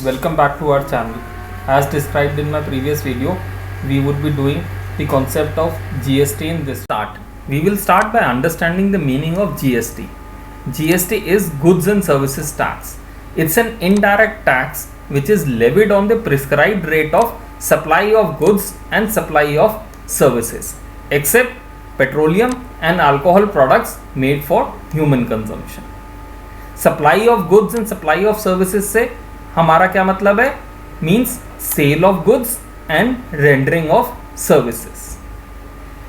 welcome back to our channel. As described in my previous video, we would be doing the concept of GST in this start. We will start by understanding the meaning of GST. GST is Goods and Services Tax. It's an indirect tax which is levied on the prescribed rate of supply of goods and supply of services, except petroleum and alcohol products made for human consumption. Supply of goods and supply of services से हमारा क्या मतलब है? Means sale of goods and rendering of services.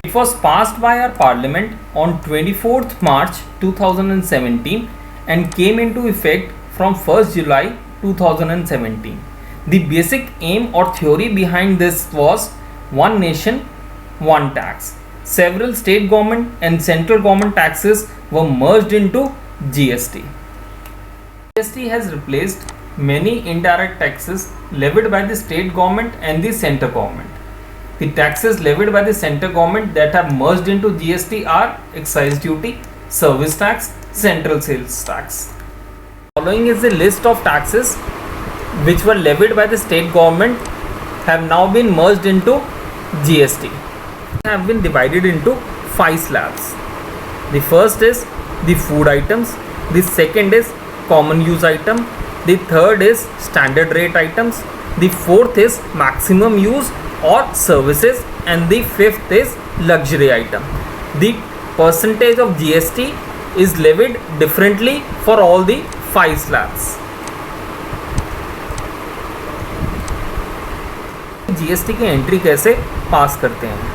It was passed by our parliament on 24th March 2017 and came into effect from 1st July 2017. The basic aim or theory behind this was one nation, one tax. Several state government and central government taxes were merged into GST. GST has replaced many indirect taxes levied by the state government and the center government. The taxes levied by the center government that are merged into GST are excise duty, service tax, central sales tax. Following is the list of taxes which were levied by the state government have now been merged into GST. They have been divided into 5 slabs. The first is the food items, the second is common use item, the third is standard rate items, the fourth is maximum use or services, and the fifth is luxury item. The percentage of GST is levied differently for all the 5 slabs. GST की entry कैसे पास करते हैं?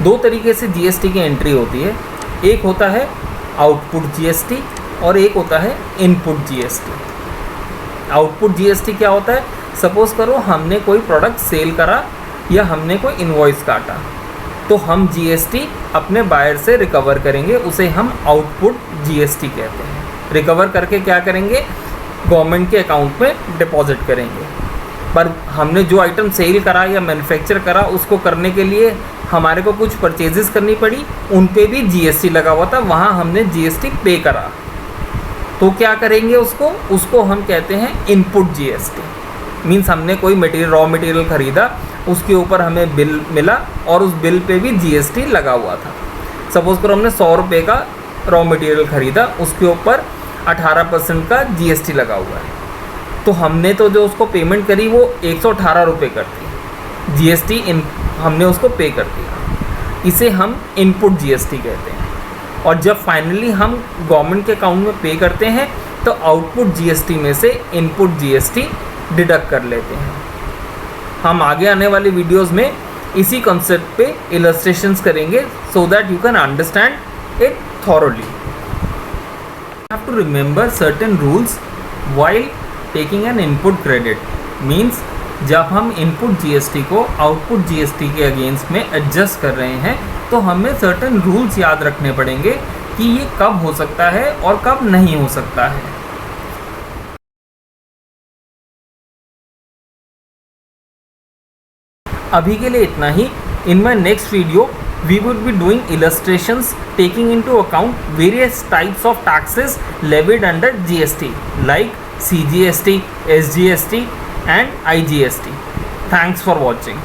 2 तरीके से GST की entry होती है. एक होता है आउटपुट GST और एक होता है इनपुट GST. आउटपुट GST क्या होता है? सपोज करो हमने कोई प्रोडक्ट सेल करा या हमने कोई इनवॉइस काटा, तो हम GST अपने बायर से रिकवर करेंगे, उसे हम आउटपुट GST कहते हैं. रिकवर करके क्या करेंगे? गवर्नमेंट के अकाउंट में डिपॉजिट करेंगे. पर हमने जो आइटम सेल करा या मैन्युफैक्चर करा, उसको करने के लिए हमारे को कुछ परचेजेस करनी पड़ी, उन पे भी GST लगा हुआ था, वहाँ हमने GST पे करा. तो क्या करेंगे उसको हम कहते हैं इनपुट GST. मीन्स हमने कोई मटेरियल, रॉ मटेरियल ख़रीदा, उसके ऊपर हमें बिल मिला और उस बिल पे भी GST लगा हुआ था. सपोज़ करो हमने 100 रुपये का रॉ मटेरियल ख़रीदा, उसके ऊपर 18% का GST लगा हुआ है. तो हमने तो जो उसको पेमेंट करी वो 118 रुपये कर दी. GST हमने उसको पे कर दिया. इसे हम इनपुट GST कहते हैं. और जब फाइनली हम गवर्नमेंट के अकाउंट में पे करते हैं तो आउटपुट GST में से इनपुट GST डिडक्ट कर लेते हैं. हम आगे आने वाले वीडियोस में इसी कॉन्सेप्ट पे इलस्ट्रेशंस करेंगे so that you can understand it thoroughly. You have to remember certain rules while taking an input credit. Means जब हम इनपुट GST को आउटपुट GST के अगेंस्ट में एडजस्ट कर रहे हैं तो हमें सर्टेन रूल्स याद रखने पड़ेंगे कि ये कब हो सकता है और कब नहीं हो सकता है. अभी के लिए इतना ही. In my next video we would be doing illustrations taking into account various types of taxes levied under GST like CGST, SGST and IGST. Thanks for watching.